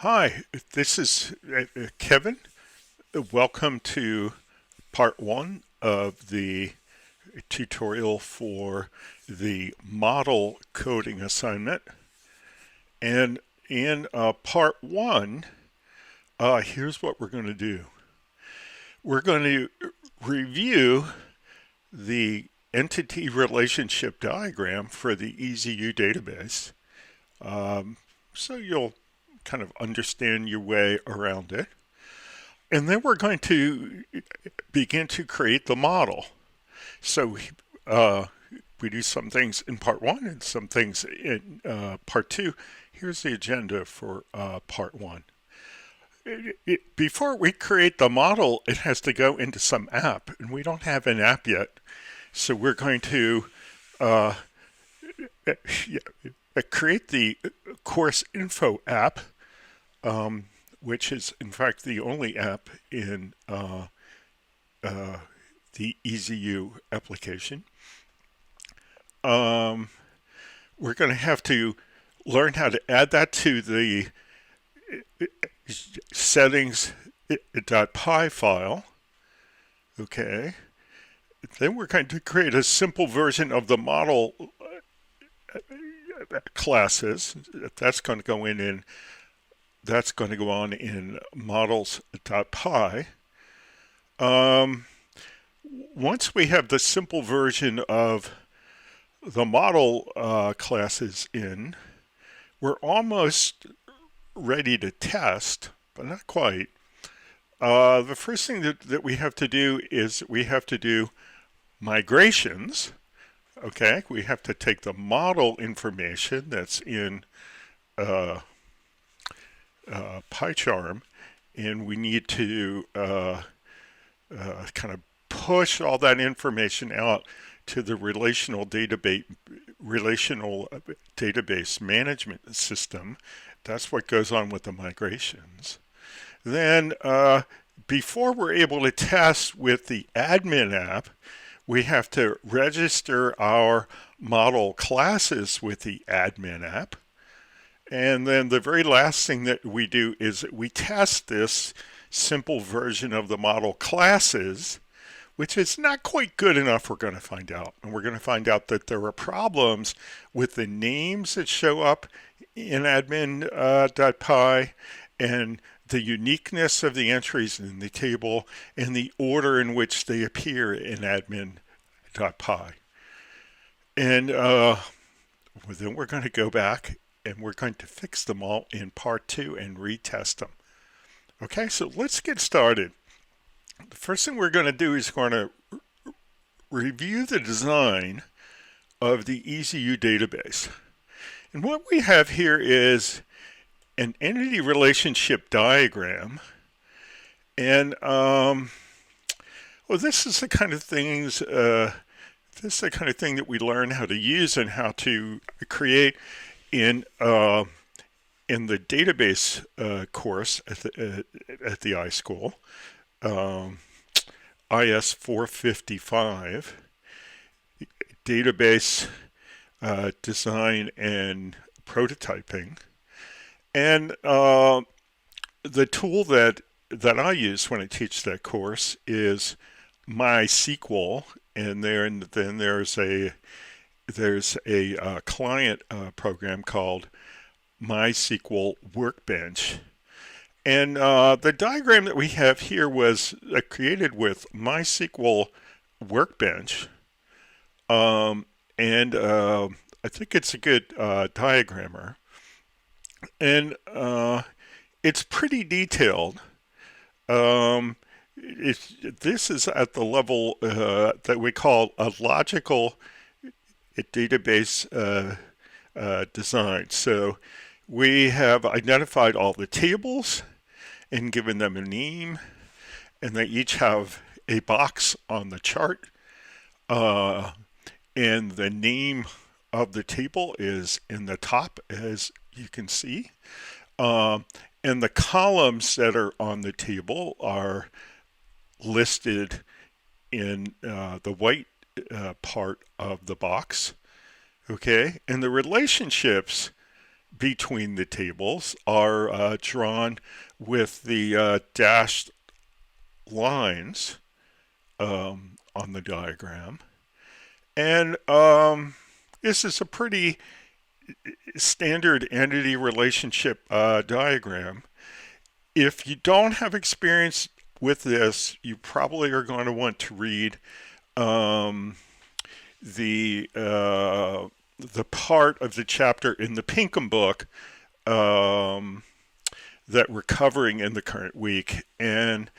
Hi, this is Kevin. Welcome to part one of the tutorial for the model coding assignment. And in part one, here's what we're going to do. We're going to review the entity relationship diagram for the EZU database. So you'll kind of understand your way around it. And then we're going to begin to create the model. So we do some things in part one and some things in part two. Here's the agenda for part one. Before we create the model, it has to go into some app, and we don't have an app yet. So we're going to create the course info app, which is in fact the only app in the EZU application. We're going to have to learn how to add that to the settings.py file. Okay. Then we're going to create a simple version of the model classes. That's going to go in that's going to go on in models.py. Once we have the simple version of the model classes in, we're almost ready to test, but not quite. The first thing that we have to do is we have to do migrations. Okay, we have to take the model information that's in PyCharm, and we need to kind of push all that information out to the relational database management system. That's what goes on with the migrations. Then before we're able to test with the admin app, we have to register our model classes with the admin app. And then the very last thing that we do is we test this simple version of the model classes, which is not quite good enough, we're going to find out. And we're going to find out that there are problems with the names that show up in admin.py and the uniqueness of the entries in the table and the order in which they appear in admin.py. And then we're going to go back and we're going to fix them all in part two and retest them. Okay, so let's get started. The first thing we're going to do is going to review the design of the EZU database. And what we have here is an entity relationship diagram. And this is the kind of things this is the kind of thing that we learn how to use and how to create in the database course at the iSchool, IS455, database design and prototyping. And the tool that I use when I teach that course is MySQL, and then there's a client program called MySQL Workbench. And the diagram that we have here was created with MySQL Workbench. And I think it's a good diagrammer. And it's pretty detailed. This is at the level that we call a logical database design. So we have identified all the tables and given them a name, and they each have a box on the chart, and the name of the table is in the top, as you can see, and the columns that are on the table are listed in the white part of the box. Okay, and the relationships between the tables are drawn with the dashed lines on the diagram. And this is a pretty standard entity relationship diagram. If you don't have experience with this, you probably are going to want to read the part of the chapter in the Pinkham book that we're covering in the current week. And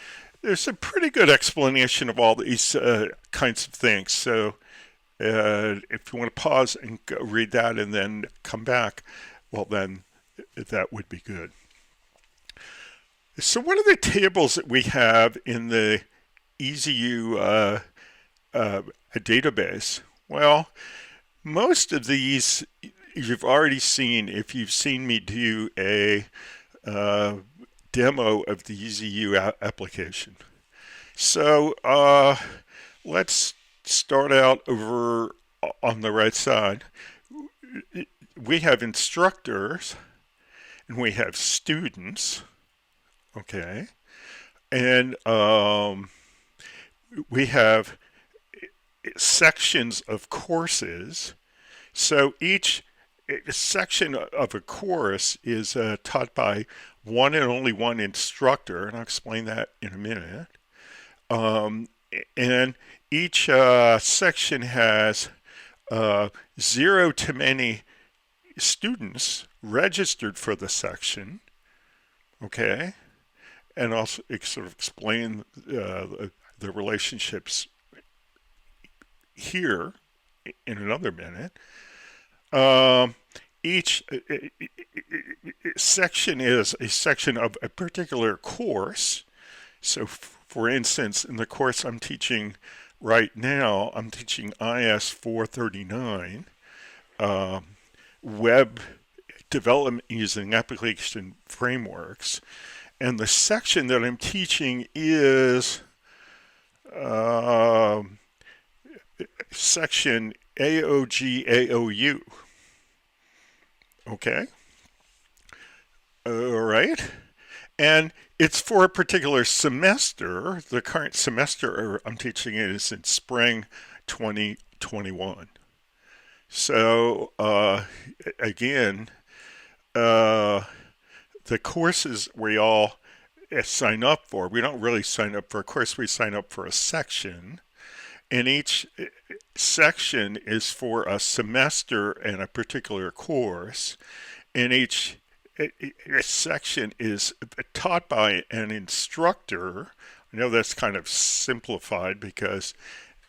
there's a pretty good explanation of all these kinds of things. So if you want to pause and go read that and then come back, well, then that would be good. So what are the tables that we have in the EZU database? Well, most of these you've already seen if you've seen me do a demo of the EZU application. So let's start out over on the right side. We have instructors and we have students, okay, and we have sections of courses. So each section of a course is taught by one and only one instructor, and I'll explain that in a minute. And each section has 0 to many students registered for the section, okay? And also sort of explain the relationships here in another minute. Each section is a section of a particular course. So for instance, in the course I'm teaching right now, I'm teaching IS439, web development using application frameworks. And the section that I'm teaching is section AOG-AOU. Okay? All right. And it's for a particular semester. The current semester I'm teaching it is in spring 2021. So, again, the courses we all sign up for, we don't really sign up for a course, we sign up for a section. And each section is for a semester and a particular course. And each section is taught by an instructor. I know that's kind of simplified because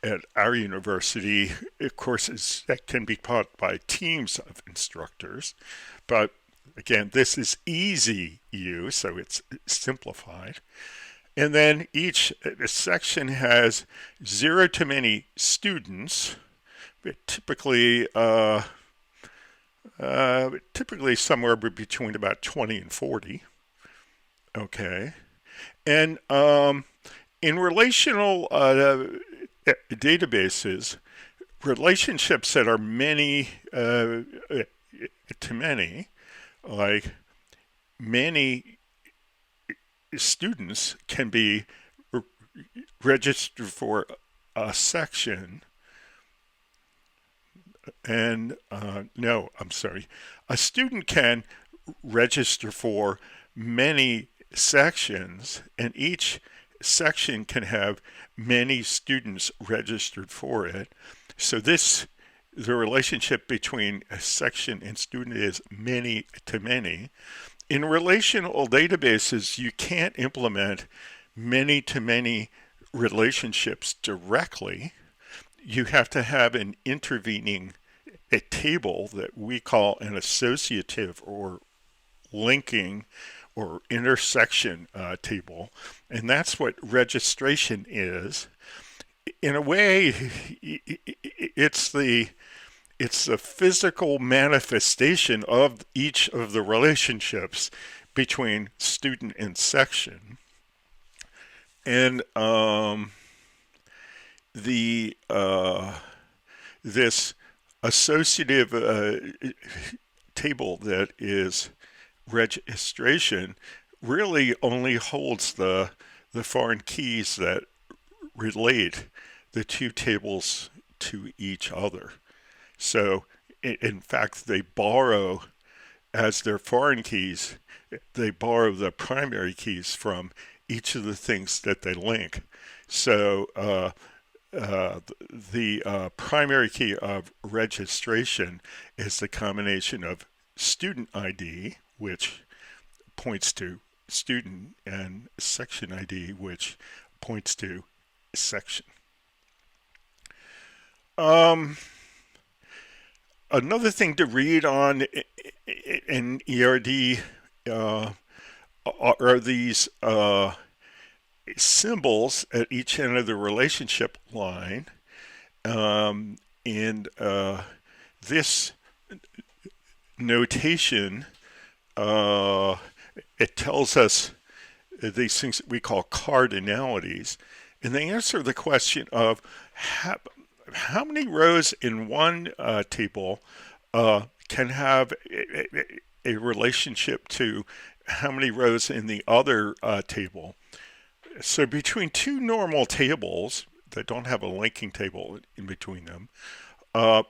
at our university, courses that can be taught by teams of instructors. But again, this is EZU, so it's simplified. And then each section has 0 to many students, typically somewhere between about 20 and 40. Okay. And in relational databases, relationships that are many to many, like many students can be registered for a section. And no, I'm sorry. A student can register for many sections, and each section can have many students registered for it. So the relationship between a section and student is many to many. In relational databases, you can't implement many to many relationships directly. You have to have an intervening table that we call an associative or linking or intersection table, and that's what registration is. In a way, it's the physical manifestation of each of the relationships between student and section. And this associative table that is registration really only holds the foreign keys that relate the two tables to each other. So in fact, they borrow as their foreign keys, they borrow the primary keys from each of the things that they link. So the primary key of registration is the combination of student ID, which points to student, and section ID, which points to section. Another thing to read on in ERD are these symbols at each end of the relationship line. And this notation, it tells us these things that we call cardinalities, and they answer the question of how many rows in one table can have a relationship to how many rows in the other table. So between two normal tables that don't have a linking table in between them,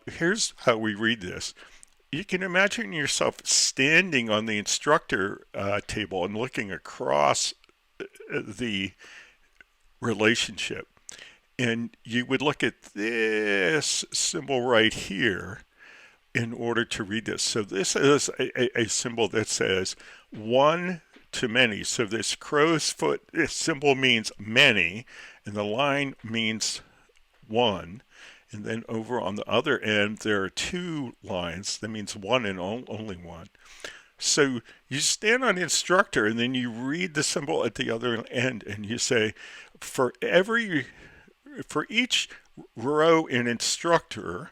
here's how we read this. You can imagine yourself standing on the instructor table and looking across the relationship. And you would look at this symbol right here in order to read this. So this is a symbol that says one to many. So this crow's foot, this symbol means many, and the line means one. And then over on the other end, there are two lines. That means one and only one. So you stand on instructor, and then you read the symbol at the other end, and you say, for each row in instructor,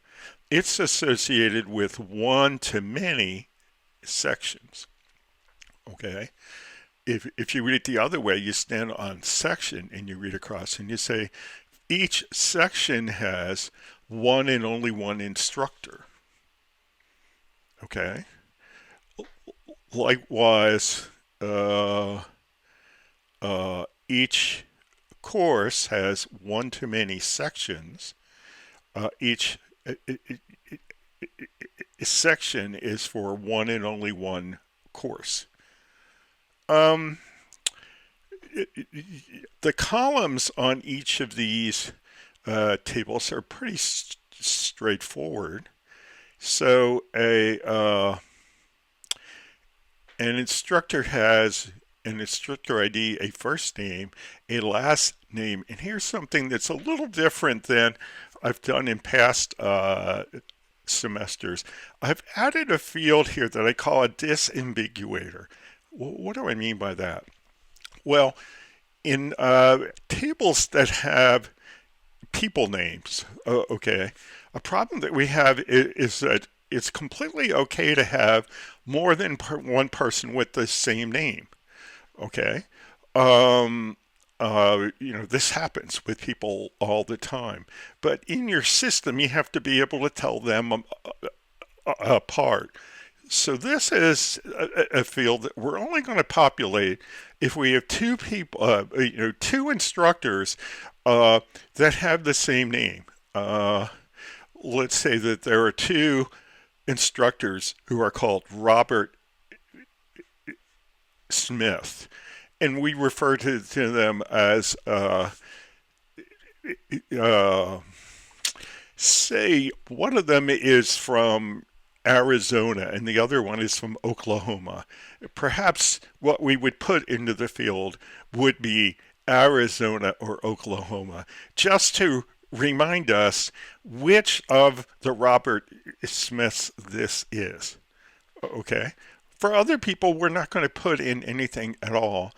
it's associated with one to many sections. Okay? If you read it the other way, you stand on section and you read across and you say, each section has one and only one instructor. Okay? Likewise, each course has one to many sections. Each section is for one and only one course. The columns on each of these tables are pretty straightforward. So an instructor has an instructor ID, a first name, a last name, and here's something that's a little different than I've done in past semesters. I've added a field here that I call a disambiguator. What do I mean by that? Well, in tables that have people names, okay, a problem that we have is that it's completely okay to have more than one person with the same name. Okay, this happens with people all the time. But in your system, you have to be able to tell them apart. So this is a field that we're only going to populate if we have two people, two instructors that have the same name. Let's say that there are two instructors who are called Robert Smith, and we refer to them as say one of them is from Arizona and the other one is from Oklahoma. Perhaps what we would put into the field would be Arizona or Oklahoma, just to remind us which of the Robert Smiths this is. Okay? For other people, we're not going to put in anything at all.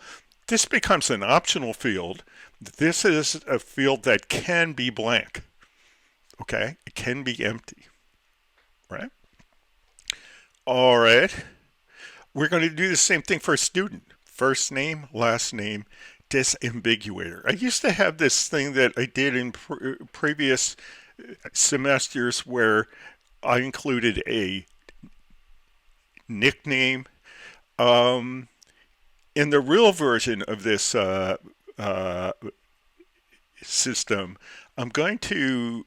This becomes an optional field. This is a field that can be blank. Okay? It can be empty. Right? All right. We're going to do the same thing for a student. First name, last name, disambiguator. I used to have this thing that I did in previous semesters where I included a nickname. Um, in the real version of this system, I'm going to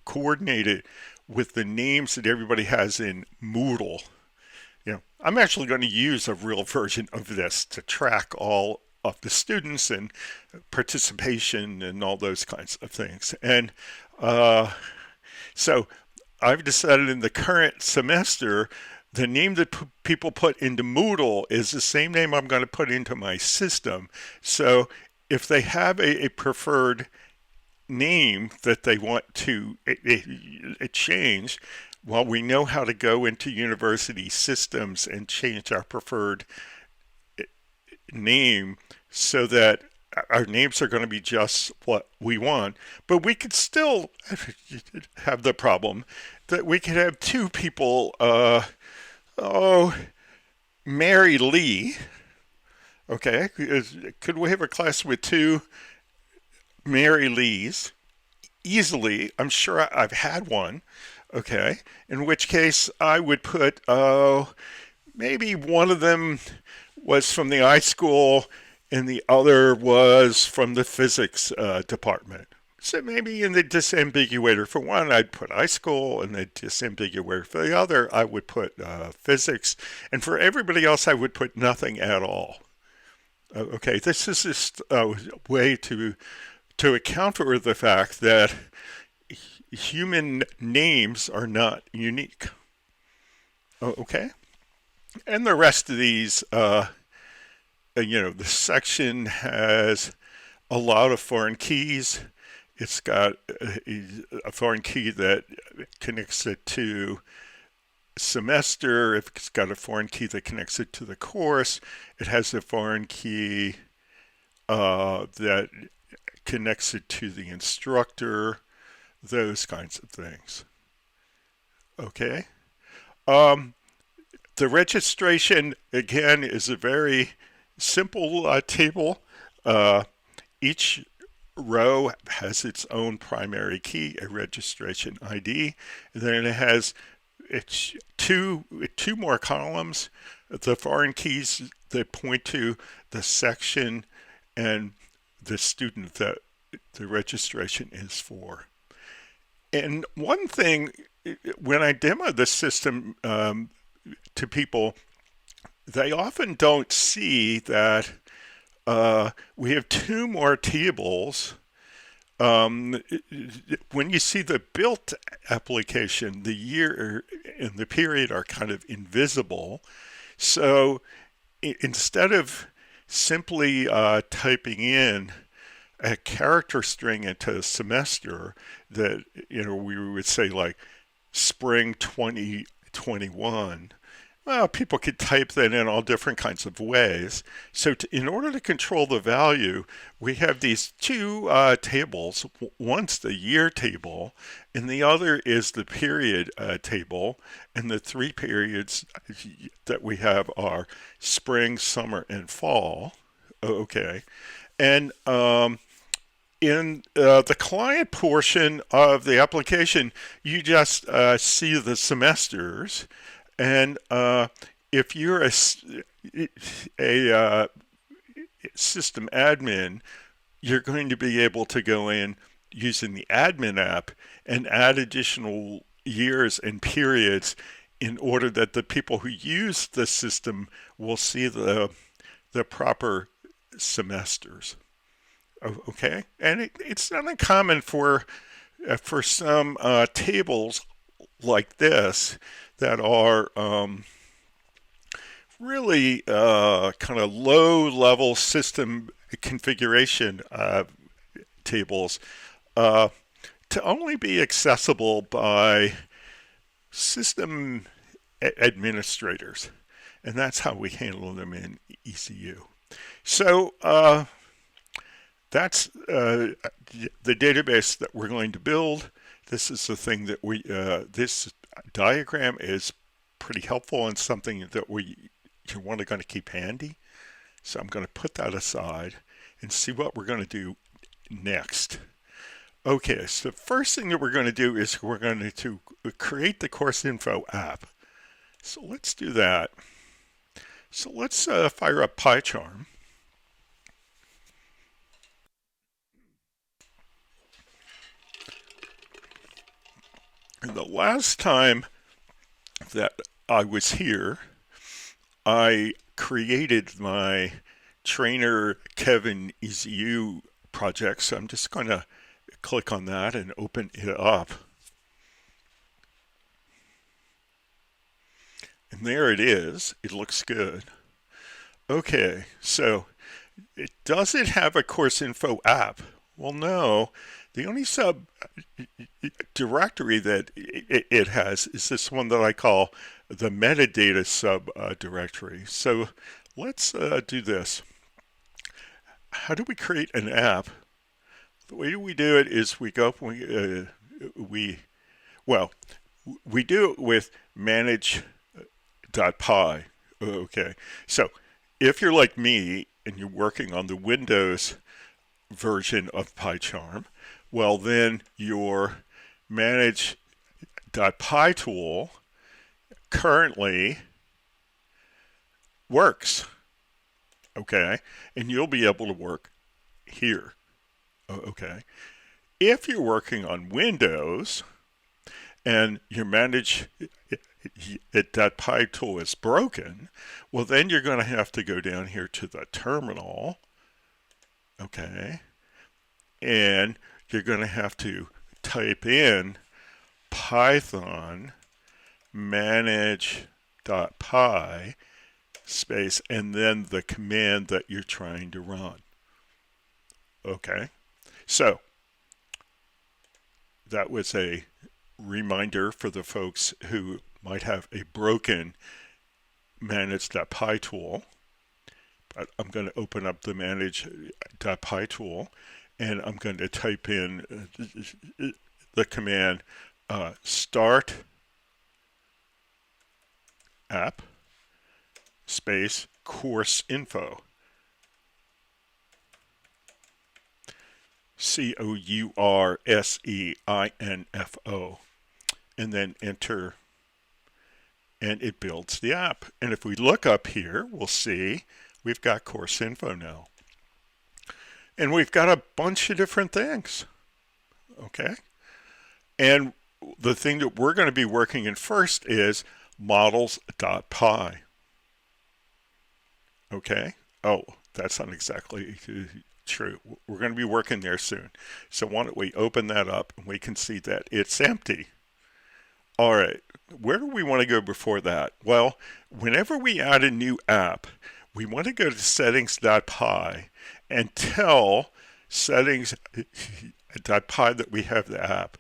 coordinate it with the names that everybody has in Moodle. I'm actually going to use a real version of this to track all of the students and participation and all those kinds of things. And so I've decided in the current semester, the name that people put into Moodle is the same name I'm going to put into my system. So if they have a preferred name that they want to change, well, we know how to go into university systems and change our preferred name so that our names are going to be just what we want. But we could still have the problem that we could have two people, Mary Lee. Okay, could we have a class with two Mary Lees? Easily, I'm sure I've had one. Okay, in which case I would put, maybe one of them was from the iSchool and the other was from the physics department. So maybe in the disambiguator for one, I'd put iSchool, and the disambiguator for the other, I would put physics. And for everybody else, I would put nothing at all. Okay, this is just a way to account for the fact that human names are not unique. Okay? And the rest of these, the section has a lot of foreign keys. It's got a foreign key that connects it to semester. It's got a foreign key that connects it to the course. It has a foreign key that connects it to the instructor, those kinds of things. Okay. The registration, again, is a very simple table. Each row has its own primary key, a registration ID, and then it has two more columns, the foreign keys that point to the section and the student that the registration is for. And one thing, when I demo this system to people, they often don't see that we have two more tables. When you see the built application, the year and the period are kind of invisible. So instead of simply typing in a character string into a semester that, we would say like spring 2021, well, people could type that in all different kinds of ways. So in order to control the value, we have these two tables. One's the year table, and the other is the period table. And the three periods that we have are spring, summer, and fall. Okay. And in the client portion of the application, you just see the semesters. And if you're a system admin, you're going to be able to go in using the admin app and add additional years and periods in order that the people who use the system will see the proper semesters. Okay, and it's not uncommon for some tables like this that are really kind of low-level system configuration tables to only be accessible by system administrators. And that's how we handle them in EZU. So that's the database that we're going to build. This is the thing that this diagram is pretty helpful and something that you're going to keep handy. So I'm going to put that aside and see what we're going to do next. Okay, so the first thing that we're going to do is we're going to create the course info app. So let's do that. So let's fire up PyCharm. And the last time that I was here, I created my trainer Kevin EZU project. So I'm just going to click on that and open it up. And there it is. It looks good. Okay, so it doesn't have a course info app. Well, no. The only sub directory that it has is this one that I call the metadata sub directory. So let's do this. How do we create an app? The way we do it is we go up, we do it with manage.py. Okay, so if you're like me and you're working on the Windows version of PyCharm, well then your manage.py tool currently works. Okay, and you'll be able to work here. Okay, if you're working on Windows and your manage.py tool is broken, well then you're going to have to go down here to the terminal. Okay, and you're going to have to type in Python manage.py space and then the command that you're trying to run. Okay, so that was a reminder for the folks who might have a broken manage.py tool. But I'm going to open up the manage.py tool and I'm going to type in the command start app space course info. COURSEINFO, and then enter, and it builds the app. And if we look up here, we'll see we've got course info now. And we've got a bunch of different things. Okay? And the thing that we're going to be working in first is models.py. Okay? Oh, that's not exactly true. We're going to be working there soon. So why don't we open that up and we can see that it's empty. All right, where do we want to go before that? Well, whenever we add a new app, we want to go to settings.py and tell settings.py that we have the app.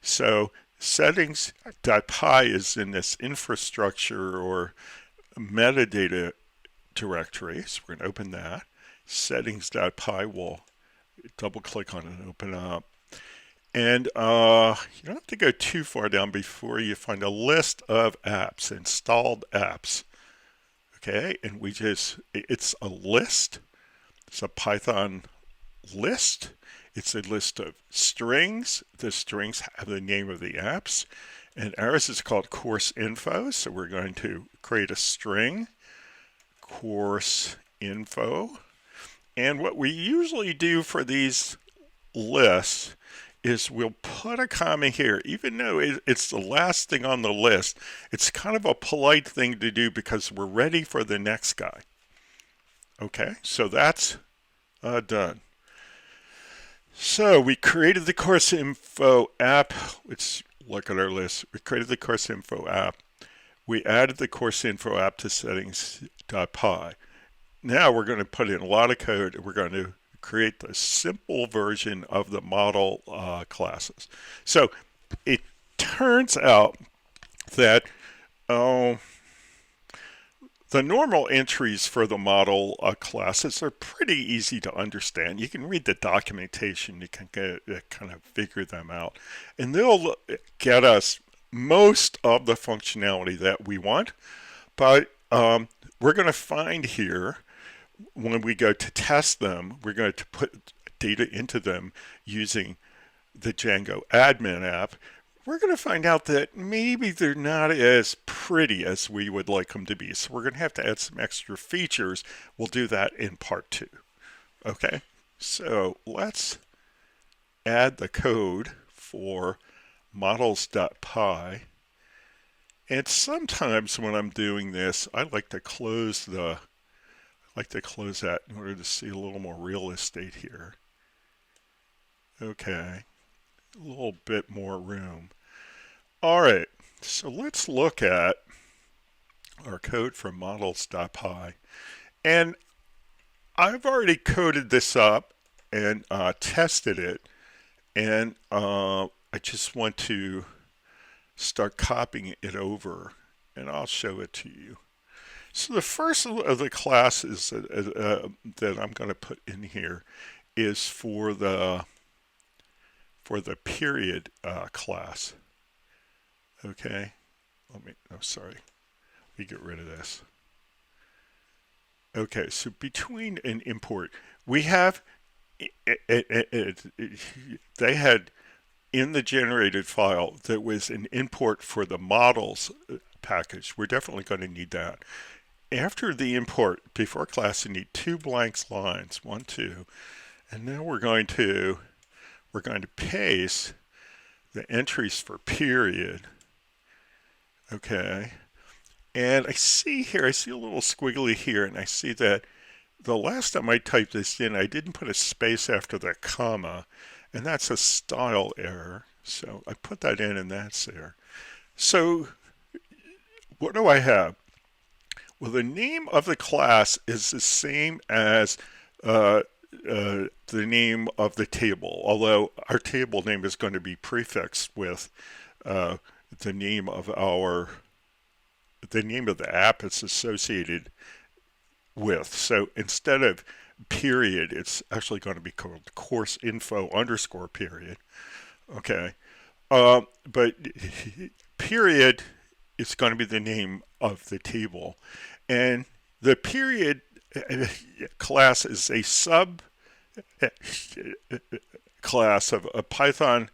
So settings.py is in this infrastructure or metadata directory. So we're going to open that. Settings.py, we'll double click on it and open up. And you don't have to go too far down before you find a list of apps, installed apps. Okay, and it's a list. It's a Python list. It's a list of strings. The strings have the name of the apps. And ours is called course info. So we're going to create a string, course info. And what we usually do for these lists is we'll put a comma here, even though it's the last thing on the list. It's kind of a polite thing to do because we're ready for the next guy. Okay, so that's done. So we created the course info app. Let's look at our list. We created the course info app. We added the course info app to settings.py. Now we're going to put in a lot of code and we're going to create the simple version of the model classes. So it turns out that the normal entries for the model classes are pretty easy to understand. You can read the documentation, you can kind of figure them out, and they'll get us most of the functionality that we want. But we're going to find here, when we go to test them, we're going to put data into them using the Django admin app. we're going to find out that maybe they're not as pretty as we would like them to be. So we're going to have to add some extra features. We'll do that in part 2. Okay, so let's add the code for models.py. And sometimes when I'm doing this, I like to close that in order to see a little more real estate here. Okay, a little bit more room. All right, so let's look at our code from models.py. And I've already coded this up and tested it. And I just want to start copying it over, and I'll show it to you. So the first of the classes that I'm going to put in here is for the period class. Okay, let me get rid of this. Okay, so between an import, we have, they had in the generated file, there was an import for the models package. We're definitely going to need that. After the import, before class, you need 2 blank lines, 1, 2, and now we're going to paste the entries for period. Okay, and I see a little squiggly here, and I see that the last time I typed this in, I didn't put a space after that comma, and that's a style error. So I put that in, and that's there. So what do I have? Well, the name of the class is the same as the name of the table, although our table name is going to be prefixed with the name of the app it's associated with. So instead of period, it's actually going to be called course info _ period. Okay, but period is going to be the name of the table, and the period class is a sub class of a Python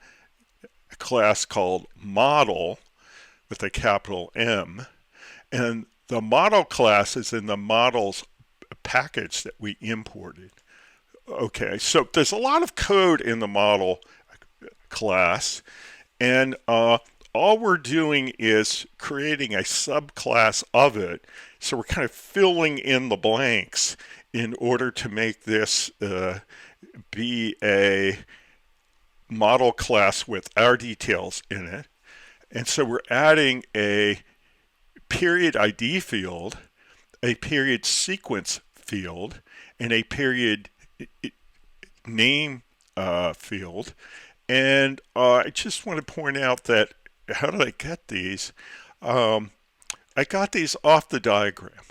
class called model with a capital M, and the model class is in the models package that we imported. Okay, so there's a lot of code in the model class, and all we're doing is creating a subclass of it. So we're kind of filling in the blanks in order to make this be a model class with our details in it. And so we're adding a period ID field, a period sequence field, and a period name field. And I just want to point out that, how did I get these? I got these off the diagram.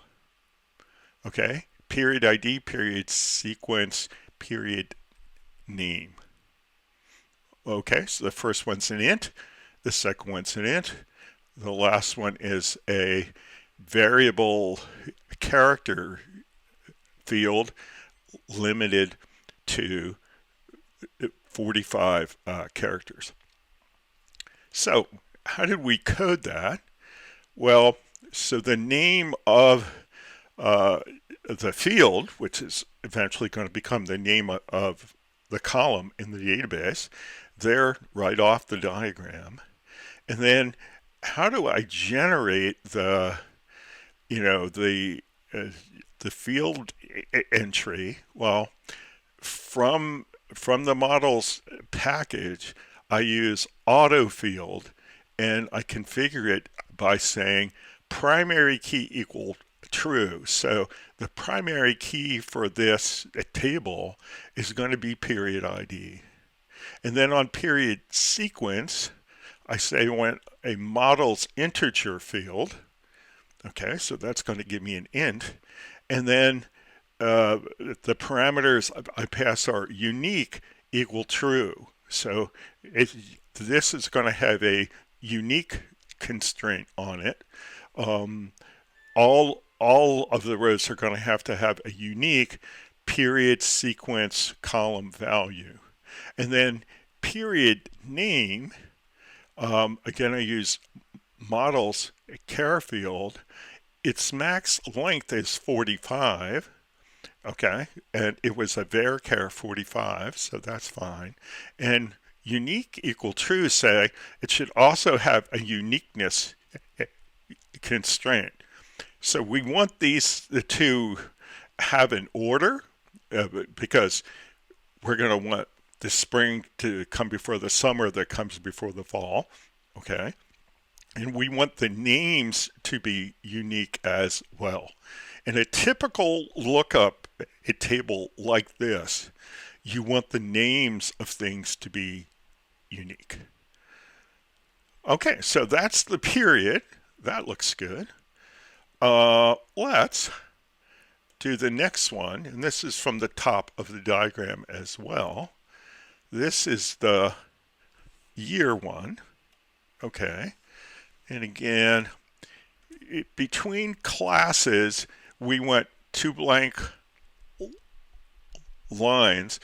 Okay, period ID, period sequence, period name. Okay, so the first one's an int, the second one's an int, the last one is a variable character field limited to 45 characters. So how did we code that? Well, so the name of the field, which is eventually going to become the name of the column in the database, there right off the diagram. And then how do I generate the field entry? Well, from the models package, I use auto field, and I configure it by saying primary key equal true. So the primary key for this table is going to be period ID. And then on period sequence, I say when a model's integer field. Okay, so that's going to give me an int. And then the parameters I pass are unique equal true. So this is going to have a unique constraint on it. All of the rows are going to have a unique period sequence column value. And then period name, Again, I use models char field. Its max length is 45. Okay, and it was a varchar 45, so that's fine. And unique equal true say it should also have a uniqueness constraint. So we want these to have an order because we're going to want the spring to come before the summer that comes before the fall. Okay, and we want the names to be unique as well. In a typical lookup a table like this, you want the names of things to be unique. Okay, so that's the period. That looks good. Let's do the next one, and this is from the top of the diagram as well. This is the year one. Okay, and again, between classes, we want two blank lines.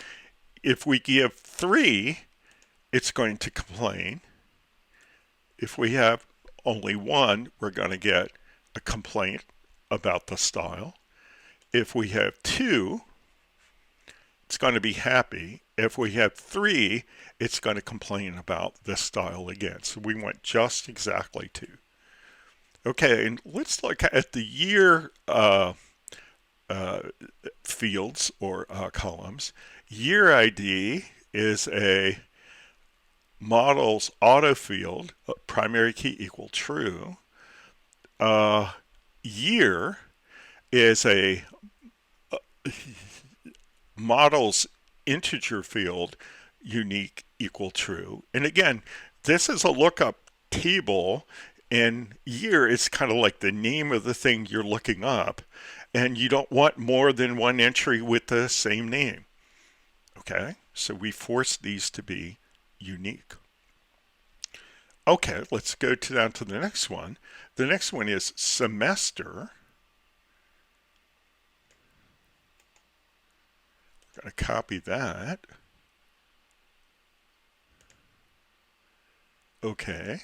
If we give 3, it's going to complain. If we have only 1, we're going to get a complaint about the style. If we have 2, it's going to be happy. If we have 3, it's going to complain about the style again. So we want just exactly 2. Okay, and let's look at the year fields or columns. Year ID is a model's auto field, primary key equal true. Year is a model's integer field, unique equal true. And again, this is a lookup table, and year is kind of like the name of the thing you're looking up, and you don't want more than one entry with the same name. Okay, so we force these to be unique. Okay, let's go down to the next one. The next one is semester. I'm going to copy that. Okay,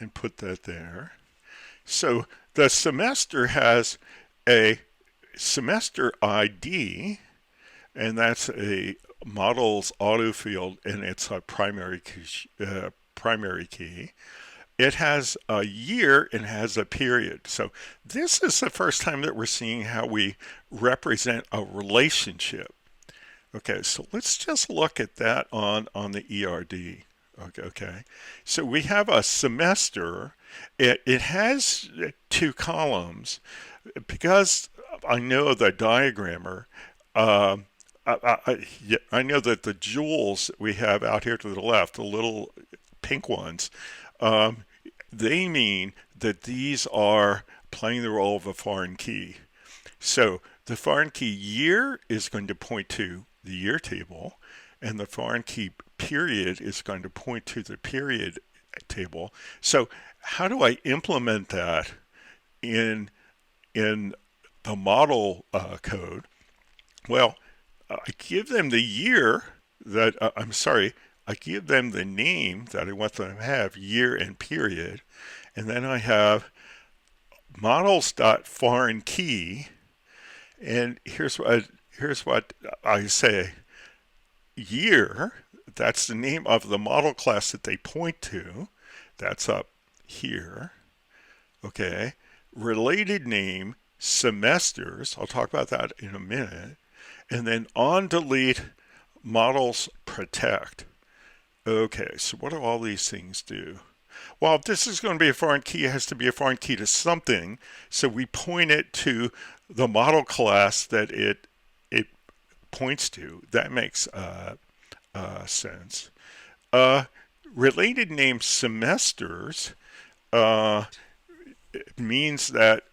and put that there. So the semester has a semester ID, and that's a model's auto field, and it's a primary key. It has a year and has a period. So this is the first time that we're seeing how we represent a relationship. Okay, so let's just look at that on the ERD. Okay, so we have a semester. It has 2 columns. Because I know the diagrammer, I know that the jewels we have out here to the left, the little pink ones, they mean that these are playing the role of a foreign key. So the foreign key year is going to point to the year table, and the foreign key period is going to point to the period table. So how do I implement that in the model code? Well, I give them the year that, I give them the name that I want them to have, year and period, and then I have models.foreign key, and here's what I say. Year, that's the name of the model class that they point to. That's up here. Okay. Related name, semesters. I'll talk about that in a minute. And then on delete, models protect. Okay, so what do all these things do? Well, if this is going to be a foreign key, it has to be a foreign key to something. So we point it to the model class that it points to. That makes sense. Related name semesters means that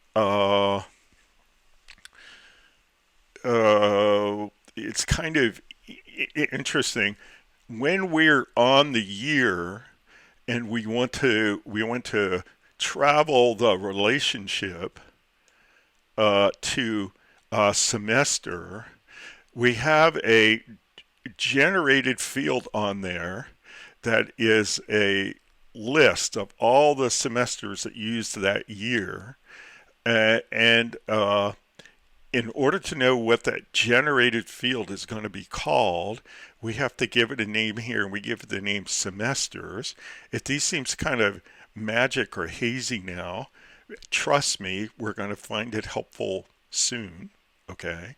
it's kind of interesting when we're on the year and we want to travel the relationship to a semester. We have a generated field on there that is a list of all the semesters that used that year, and in order to know what that generated field is going to be called, we have to give it a name here, and we give it the name semesters. If these seems kind of magic or hazy now, trust me, we're going to find it helpful soon, okay?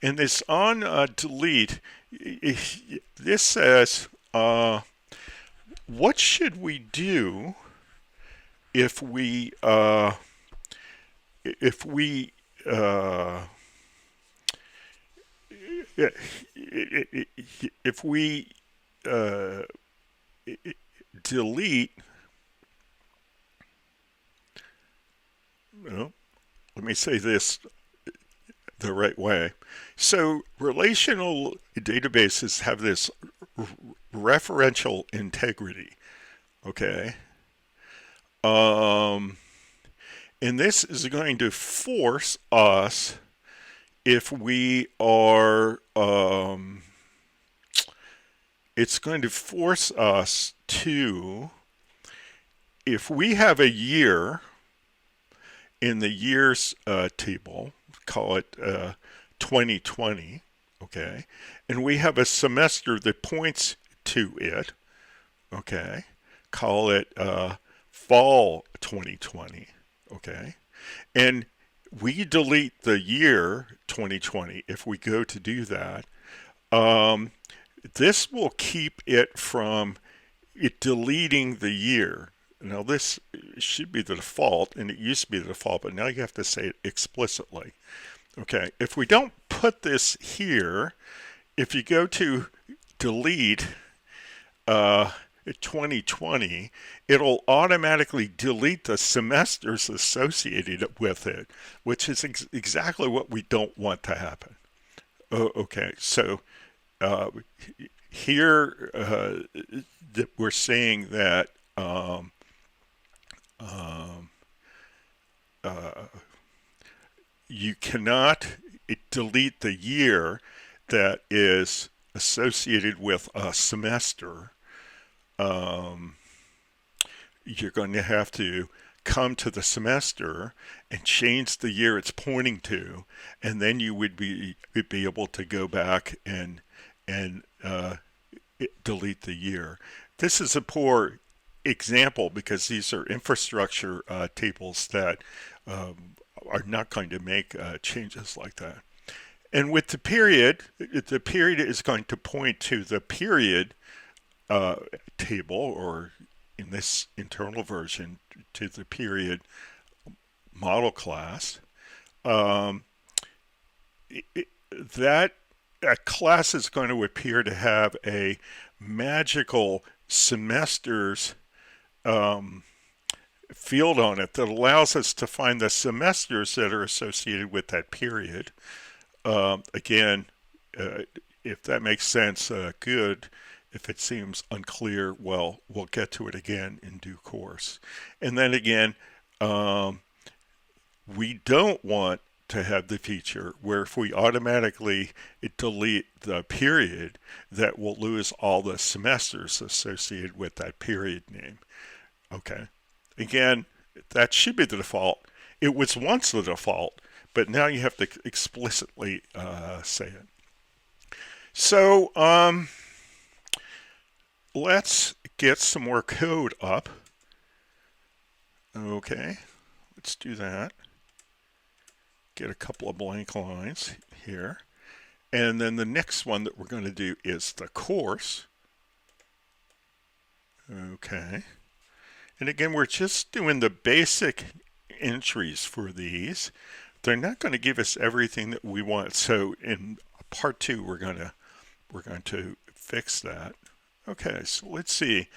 And this on delete, this says, what should we do if we uh, if we uh, if we delete, well, let me say this the right way. So relational databases have this referential integrity, okay? And this is going to force us, if we are, it's going to force us to, if we have a year in the years table, call it 2020, okay, and we have a semester that points to it, okay, call it fall 2020, okay, and we delete the year 2020 if we go to do that. This will keep it from deleting the year. Now this should be the default, and it used to be the default, but now you have to say it explicitly. Okay, if we don't put this here, if you go to delete 2020, it'll automatically delete the semesters associated with it, which is exactly what we don't want to happen. Okay, so here we're saying that you cannot delete the year that is associated with a semester. You're going to have to come to the semester and change the year it's pointing to, and then you would be able to go back and delete the year. This is a poor example because these are infrastructure tables that are not going to make changes like that. And with the period is going to point to the period table, or in this internal version, to the period model class. That class is going to appear to have a magical semesters field on it that allows us to find the semesters that are associated with that period. Again, if that makes sense, good. If it seems unclear, well, we'll get to it again in due course. And then again, we don't want to have the feature where if we automatically delete the period, that will lose all the semesters associated with that period name. Okay. Again, that should be the default. It was once the default, but now you have to explicitly say it. So let's get some more code up. Okay, let's do that. Get a couple of blank lines here. And then the next one that we're going to do is the course. Okay. And again, we're just doing the basic entries for these. They're not going to give us everything that we want. So in part 2, we're going to fix that. Okay, so let's see.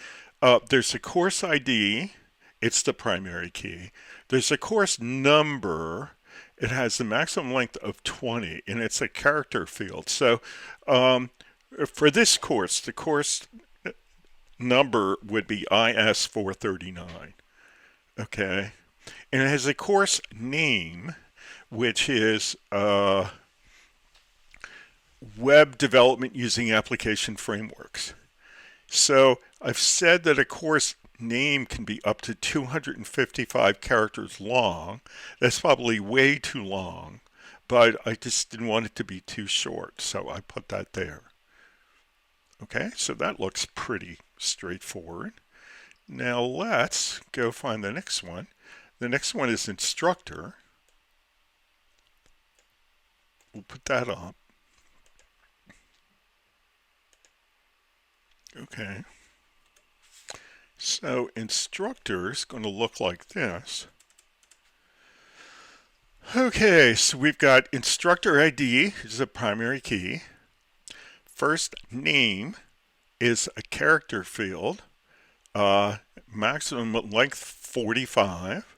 There's a course ID. It's the primary key. There's a course number. It has the maximum length of 20, and it's a character field. So for this course, the course number would be IS439. Okay, and it has a course name, which is web development using application frameworks. So I've said that a course name can be up to 255 characters long. That's probably way too long, but I just didn't want it to be too short, so I put that there. Okay, so that looks pretty straightforward. Now let's go find the next one. The next one is Instructor. We'll put that up. Okay. So Instructor is going to look like this. Okay, so we've got Instructor ID is a primary key. First name is a character field. Maximum length 45.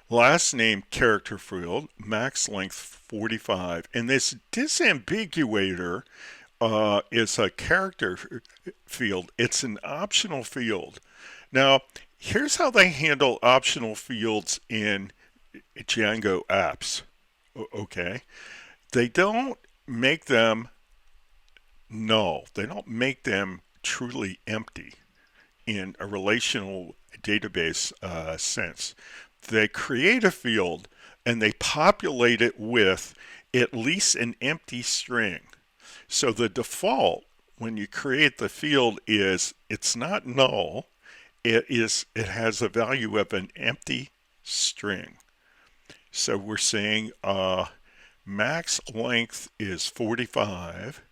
Last name character field, max length 45. And this disambiguator is a character field. It's an optional field. Now, here's how they handle optional fields in Django apps. Okay. They don't make them null. They don't make them truly empty in a relational database sense. They create a field and they populate it with at least an empty string. So the default when you create the field is it's not null. It has a value of an empty string. So we're saying max length is 45.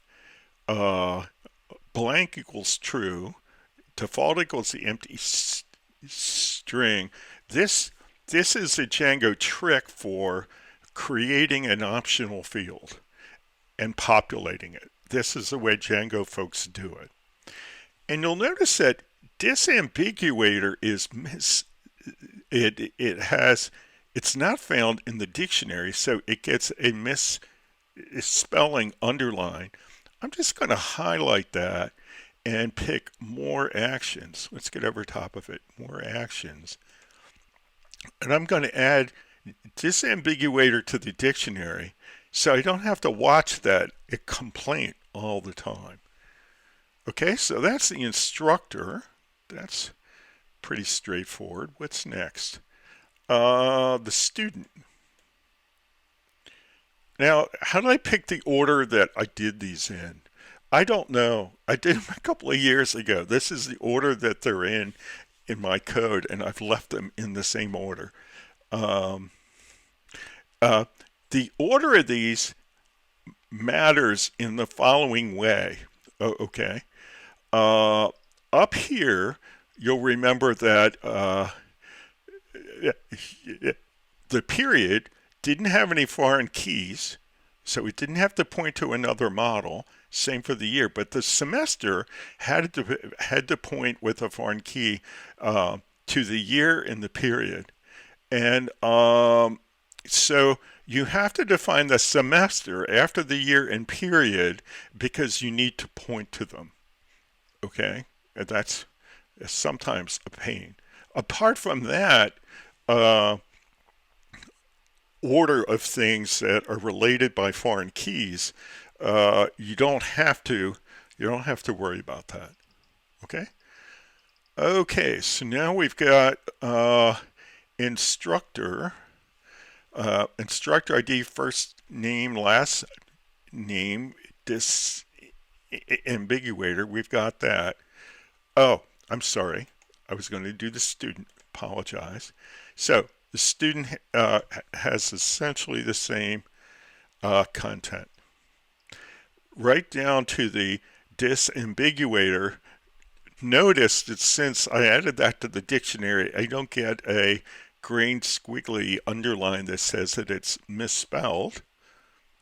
Blank equals true. Default equals the empty string. This is a Django trick for creating an optional field and populating it. This is the way Django folks do it. And you'll notice that disambiguator is it's not found in the dictionary, so it gets a misspelling underline. I'm just going to highlight that and pick more actions. Let's get over top of it, more actions. And I'm going to add disambiguator to the dictionary so I don't have to watch that complaint all the time. Okay, so that's the Instructor. That's pretty straightforward. What's next? The student. Now, how did I pick the order that I did these in? I don't know. I did them a couple of years ago. This is the order that they're in my code, and I've left them in the same order. The order of these matters in the following way. Okay. Up here, you'll remember that the period didn't have any foreign keys, so it didn't have to point to another model. Same for the year, but the semester had to point with a foreign key to the year and the period. And so you have to define the semester after the year and period because you need to point to them. Okay? And that's sometimes a pain. Apart from that, order of things that are related by foreign keys, you don't have to worry about that. Okay? Okay, so now we've got Instructor. Instructor ID, first name, last name, disambiguator. We've got that. Oh, I'm sorry. I was going to do the student. Apologize. So the student has essentially the same content. Right down to the disambiguator. Notice that since I added that to the dictionary, I don't get a green squiggly underline that says that it's misspelled.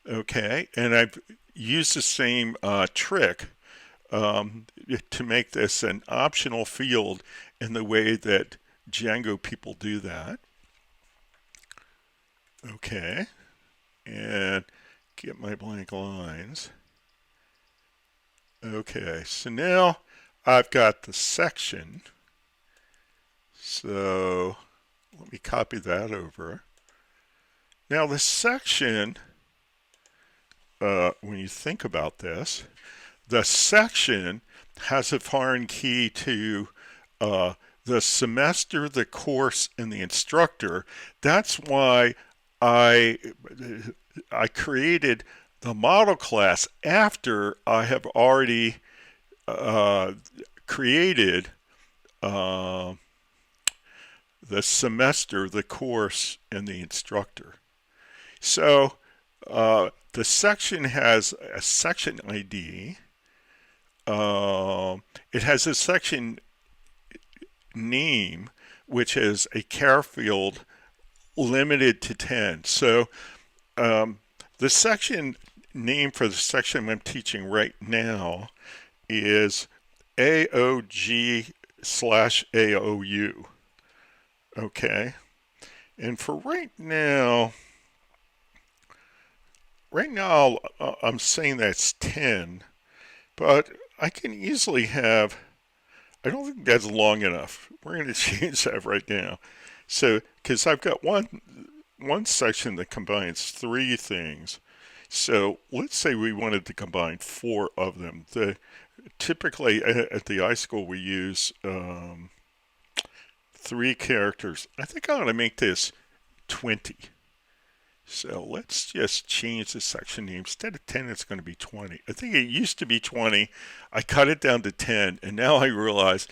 Okay, and I've used the same trick to make this an optional field in the way that Django people do that. Okay, and get my blank lines. Okay, so now I've got the section. So let me copy that over. Now the section, when you think about this, the section has a foreign key to the semester, the course, and the instructor. That's why I I created the model class after I have already created uh, the semester, the course, and the instructor. So the section has a section ID. It has a section name, which is a char field limited to 10. So the section name for the section I'm teaching right now is AOG/AOU. Okay. And for right now I'm saying that's 10, but I can easily have, I don't think that's long enough. We're going to change that right now. So, because I've got one section that combines three things. So let's say we wanted to combine four of them. Typically at the iSchool we use 3 characters. I think I'm going to make this 20. So let's just change the section name. Instead of 10, it's going to be 20. I think it used to be 20. I cut it down to 10, and now I realize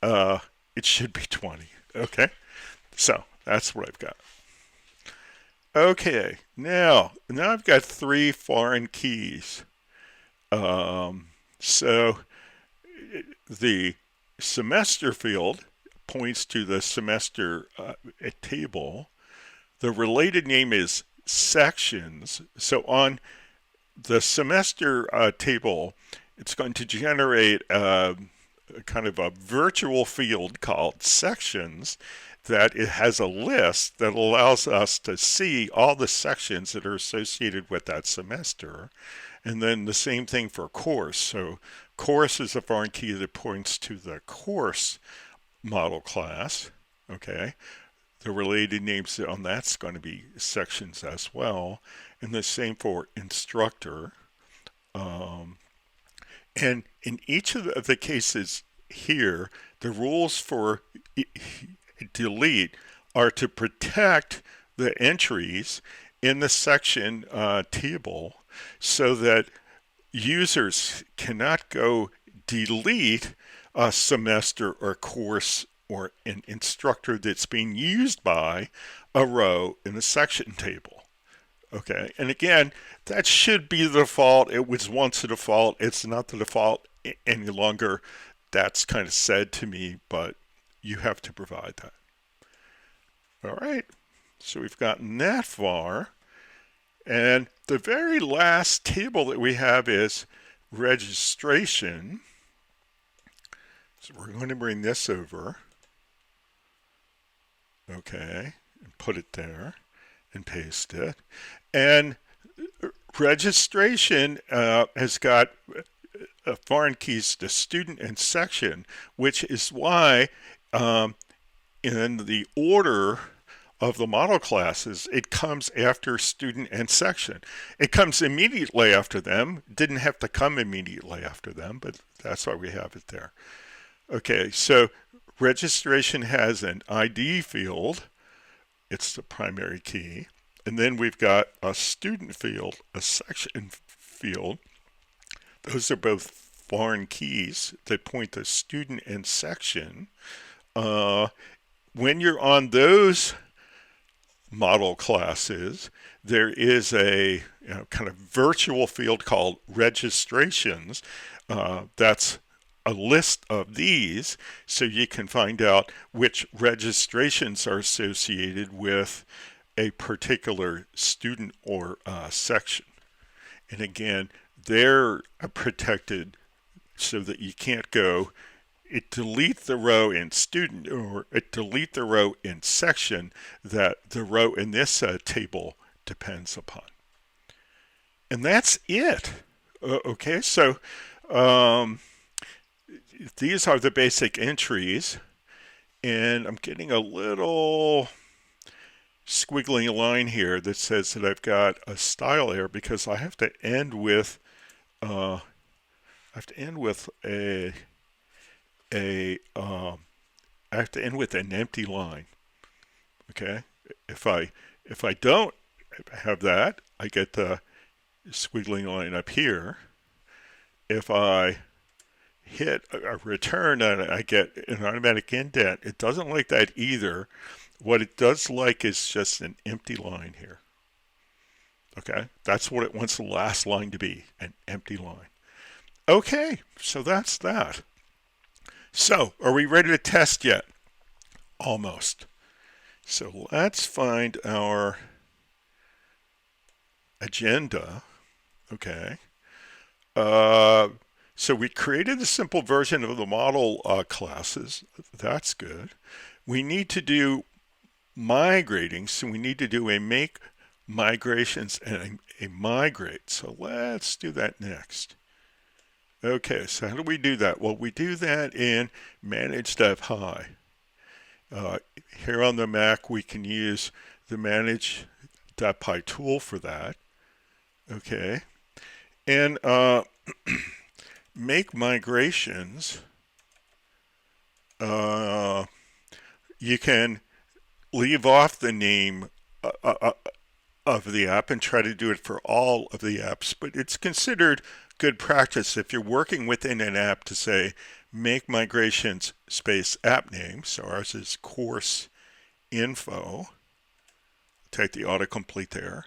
it should be 20. Okay, so that's what I've got. Okay, now I've got 3 foreign keys. So the semester field points to the semester table. The related name is sections. So on the semester table, it's going to generate kind of a virtual field called sections that it has a list that allows us to see all the sections that are associated with that semester. And then the same thing for course. So course is a foreign key that points to the course model class. Okay. The related names on that's going to be sections as well. And the same for instructor. And in each of the cases here, the rules for delete are to protect the entries in the section table so that users cannot go delete a semester or course or an instructor that's being used by a row in the section table. Okay, and again, that should be the default. It was once the default. It's not the default any longer. That's kind of said to me, but you have to provide that. All right, so we've gotten that far. And the very last table that we have is registration. So we're going to bring this over. Okay, and put it there and paste it. And registration has got foreign keys to student and section, which is why in the order of the model classes, it comes after student and section. It comes immediately after them. Didn't have to come immediately after them, but that's why we have it there. Okay, so registration has an ID field. It's the primary key. And then we've got a student field, a section field. Those are both foreign keys that point to student and section. When you're on those model classes, there is a kind of virtual field called registrations. That's a list of these, so you can find out which registrations are associated with a particular student or section. And again, they're protected so that you can't go delete the row in student or delete the row in section that the row in this table depends upon. And that's it. Okay, so these are the basic entries, and I'm getting a little squiggly line here that says that I've got a style error because I have to end with a I have to end with an empty line. Okay, if I don't have that, I get the squiggly line up here. If I hit a return and I get an automatic indent, it doesn't like that either. What it does like is just an empty line here. Okay, that's what it wants the last line to be, an empty line. Okay, so that's that. So, are we ready to test yet? Almost. So let's find our agenda. Okay. So we created a simple version of the model classes. That's good. We need to do migrating, so we need to do a make migrations and a migrate. So let's do that next. Okay, so how do we do that? Well, we do that in Manage Dev High. Here on the Mac, we can use the Manage .py tool for that. Okay, and make migrations. You can leave off the name of the app and try to do it for all of the apps, but it's considered good practice if you're working within an app to say make migrations space app name. So ours is course info. Take the autocomplete there.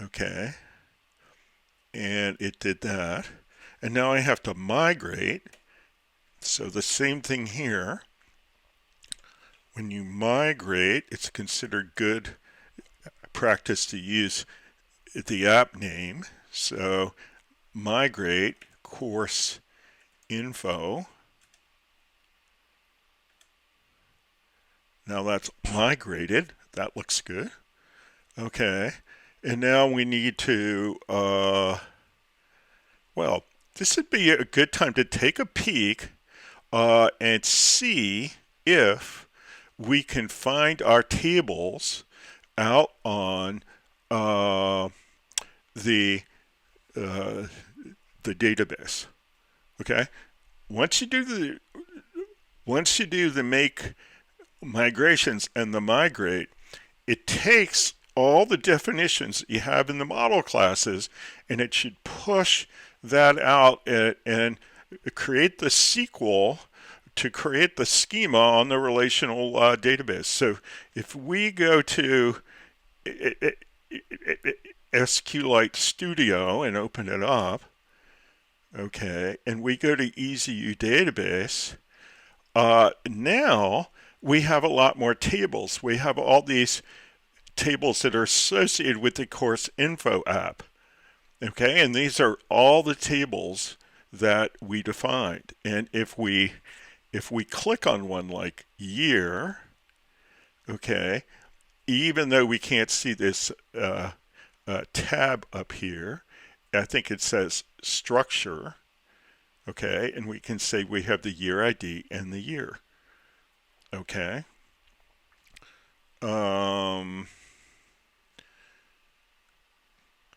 Okay, and it did that, and now I have to migrate. So the same thing here. When you migrate, it's considered good practice to use the app name. So migrate course info. Now that's migrated. That looks good. Okay. And now we need to, well, this would be a good time to take a peek and see if we can find our tables out on the database. Okay, once you do the make migrations and the migrate, it takes all the definitions you have in the model classes and it should push that out and create the SQL to create the schema on the relational database. So if we go to SQLite Studio and open it up, okay, and we go to EZU database, now we have a lot more tables. We have all these tables that are associated with the course info app. Okay, and these are all the tables that we defined. And if we click on one like year, okay, even though we can't see this tab up here, I think it says structure, okay, and we can say we have the year ID and the year. Okay.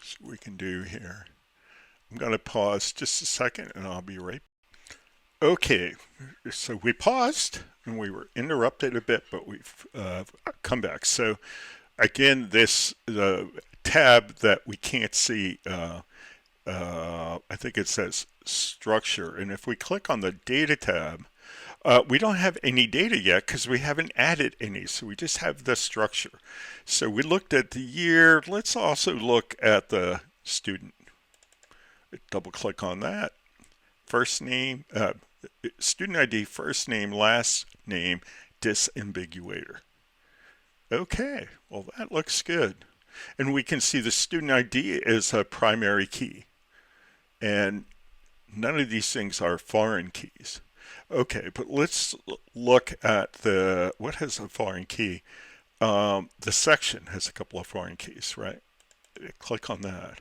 So we can do here. I'm going to pause just a second and I'll be right back. Okay, so we paused and we were interrupted a bit, but we've come back. So again, this tab that we can't see, I think it says structure. And if we click on the data tab, we don't have any data yet because we haven't added any, so we just have the structure. So we looked at the year. Let's also look at the student. Double click on that. First name, student ID, first name, last name, disambiguator. Okay, well that looks good. And we can see the student ID is a primary key. And none of these things are foreign keys. Okay, but let's look at what has a foreign key. The section has a couple of foreign keys, right? Click on that.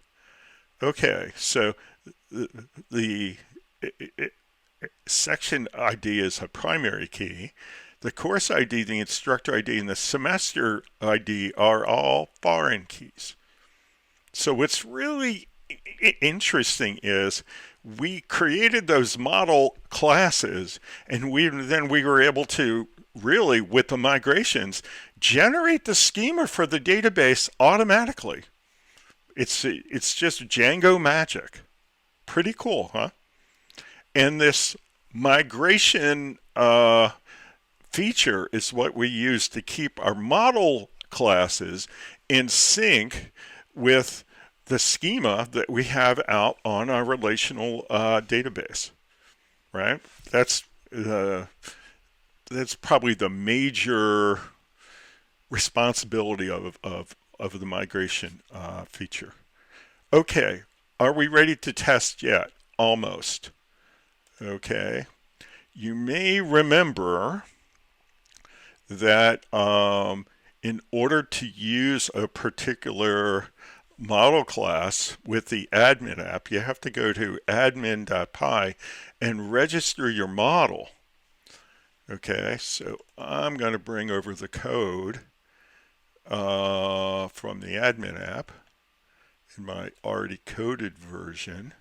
Okay, so the section ID is a primary key. The course ID, the instructor ID, and the semester ID are all foreign keys. So what's really interesting is we created those model classes, and then we were able to really, with the migrations, generate the schema for the database automatically. It's just Django magic. Pretty cool, huh? And this migration feature is what we use to keep our model classes in sync with the schema that we have out on our relational database, right? That's probably the major responsibility of the migration feature. Okay, are we ready to test yet? Almost. Okay, you may remember that in order to use a particular model class with the admin app, you have to go to admin.py and register your model. Okay, so I'm going to bring over the code from the admin app in my already coded version.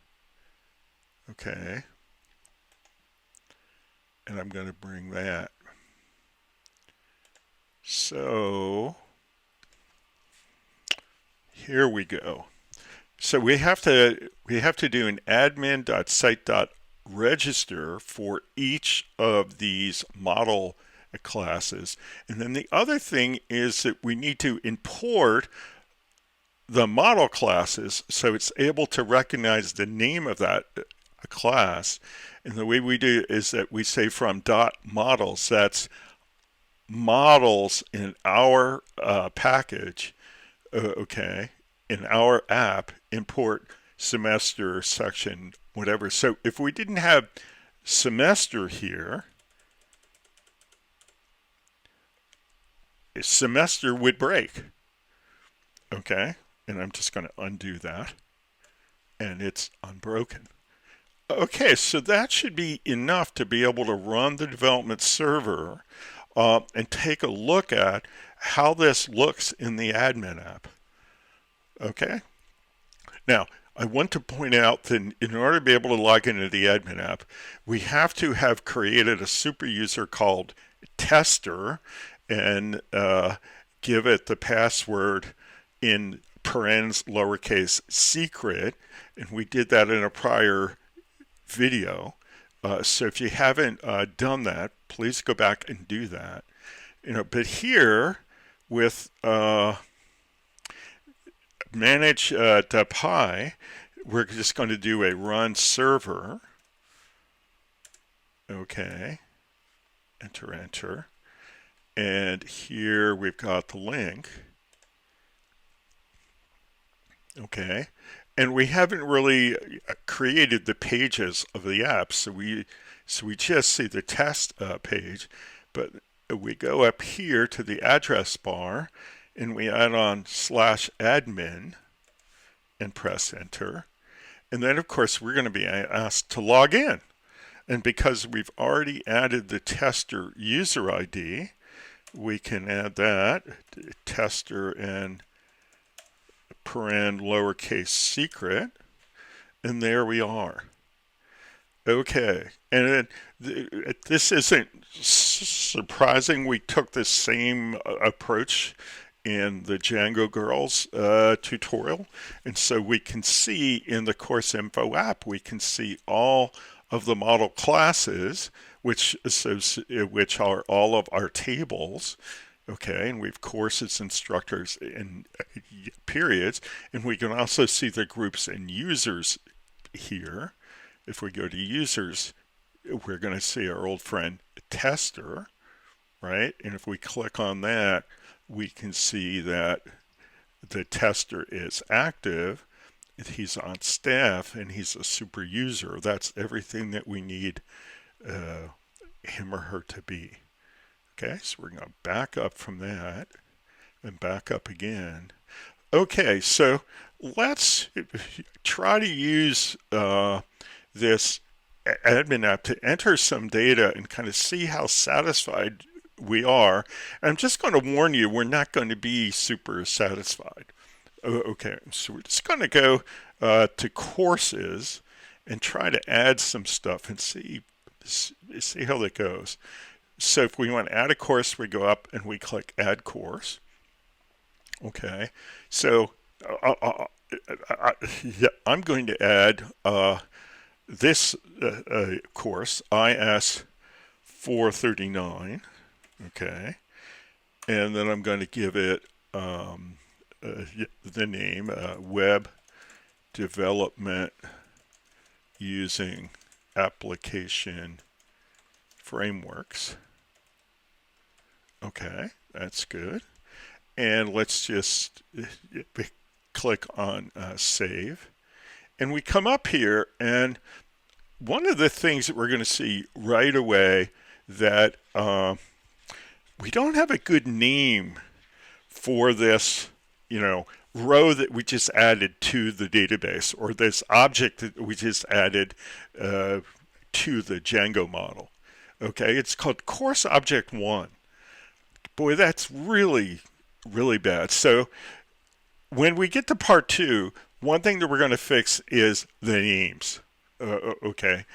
Okay, and I'm going to bring that. So here we go. So we have to do an admin.site.register for each of these model classes. And then the other thing is that we need to import the model classes so it's able to recognize the name of that class. And the way we do it is that we say from .models, that's models in our package, okay, in our app, import semester, section, whatever. So if we didn't have semester here, semester would break, okay? And I'm just going to undo that, and it's unbroken. Okay, so that should be enough to be able to run the development server and take a look at how this looks in the admin app. Okay? Now, I want to point out that in order to be able to log into the admin app, we have to have created a super user called tester and give it the password in parens lowercase secret. And we did that in a prior video. So if you haven't done that, please go back and do that. But here with manage.py, we're just going to do a run server. Okay, enter. And here we've got the link. Okay, and we haven't really created the pages of the app, so we just see the test page, but we go up here to the address bar and we add on /admin and press enter. And then of course we're going to be asked to log in. And because we've already added the tester user ID, we can add that, tester and paren lowercase secret, and there we are. Okay, and this isn't surprising. We took the same approach in the Django Girls tutorial, and so we can see in the course info app, we can see all of the model classes, which are all of our tables. Okay, and we have courses, instructors, and periods, and we can also see the groups and users here. If we go to users, we're going to see our old friend tester, right? And if we click on that, we can see that the tester is active, he's on staff, and he's a super user. That's everything that we need him or her to be. Okay, so we're going to back up from that and back up again. Okay, so let's try to use this admin app to enter some data and kind of see how satisfied we are. And I'm just going to warn you, we're not going to be super satisfied. Okay, so we're just going to go to courses and try to add some stuff and see how that goes. So if we want to add a course, we go up and we click Add Course. Okay, so yeah, I'm going to add this course, IS439. Okay, and then I'm going to give it the name Web Development Using Application Frameworks. Okay, that's good. And let's just click on Save. And we come up here, and one of the things that we're going to see right away that we don't have a good name for this, row that we just added to the database, or this object that we just added to the Django model. Okay, it's called Course Object 1. Boy, that's really, really bad. So when we get to part 2, one thing that we're going to fix is the names. Okay,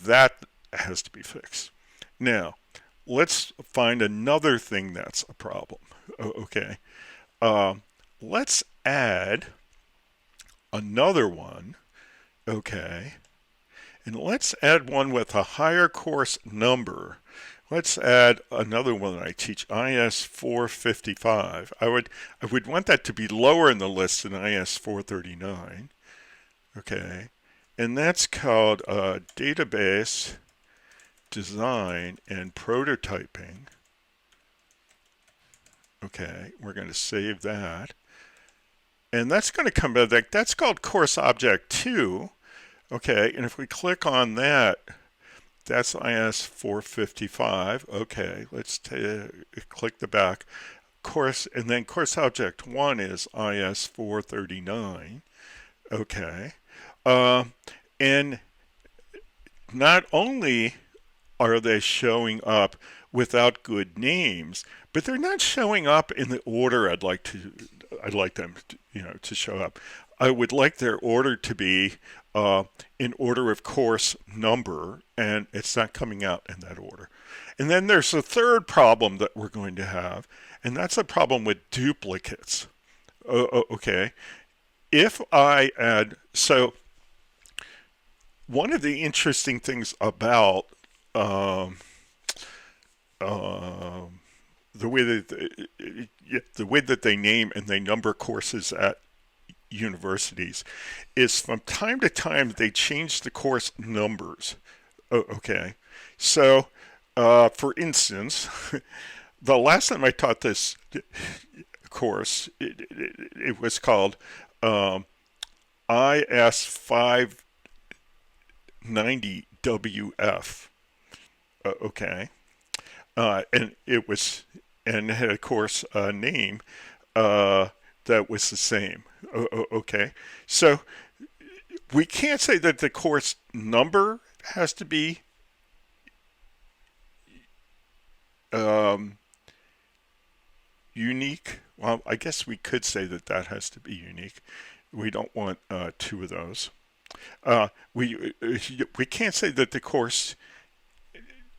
that has to be fixed. Now, let's find another thing that's a problem. Okay, let's add another one. Okay, and let's add one with a higher course number. Let's add another one that I teach, IS455. I would want that to be lower in the list than IS439. Okay, and that's called Database Design and Prototyping. Okay, we're going to save that. And that's going to come back. That's called Course Object 2. Okay, and if we click on that, that's IS455. Okay, let's click the back. Course, and then Course Object 1 is IS439. Okay. And not only are they showing up without good names, but they're not showing up in the order I'd like them to show up. I would like their order to be in order of course number, and it's not coming out in that order. And then there's a third problem that we're going to have, and that's a problem with duplicates. Okay, if I add, so one of the interesting things about the way that they name and they number courses at universities is from time to time they change the course numbers. Okay, so for instance, the last time I taught this course, it was called IS590WF. Okay, and it had a course name that was the same. Okay, so we can't say that the course number has to be unique. Well, I guess we could say that has to be unique. We don't want two of those. We can't say that the course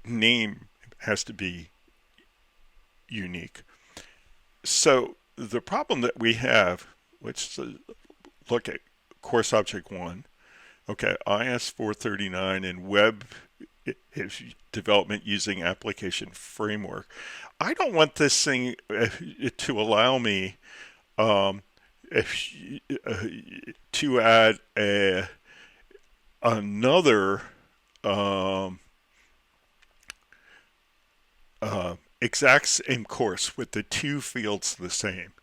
name has to be unique. So the problem that we have, let's look at Course Object 1. Okay, IS439 and Web Development Using Application Framework. I don't want this thing to allow me to add another exact same course with the two fields the same.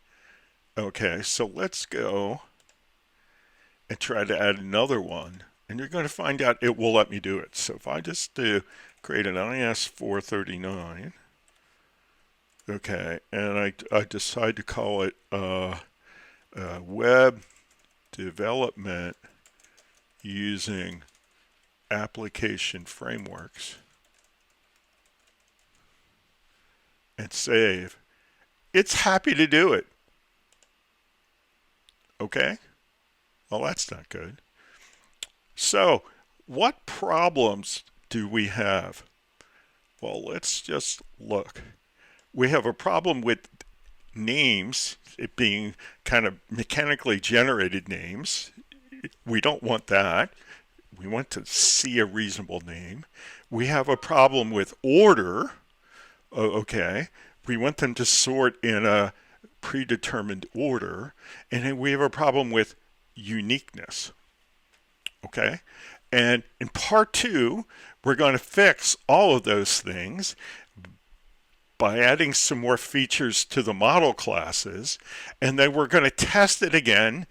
Okay, so let's go and try to add another one, and you're going to find out it will let me do it. So if I just create an IS439, okay, and I decide to call it Web Development Using Application Frameworks, and save, it's happy to do it. Okay? Well, that's not good. So what problems do we have? Well, let's just look. We have a problem with names, it being kind of mechanically generated names. We don't want that. We want to see a reasonable name. We have a problem with order. Okay. We want them to sort in a predetermined order. And then we have a problem with uniqueness. Okay. And in part 2, we're going to fix all of those things by adding some more features to the model classes, and then we're going to test it again,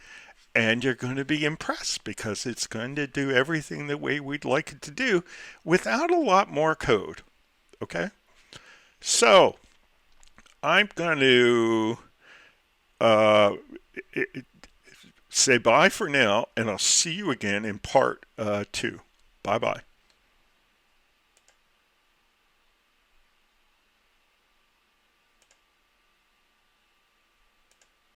and you're going to be impressed because it's going to do everything the way we'd like it to do without a lot more code. Okay? So I'm going to say bye for now, and I'll see you again in part 2. Bye-bye.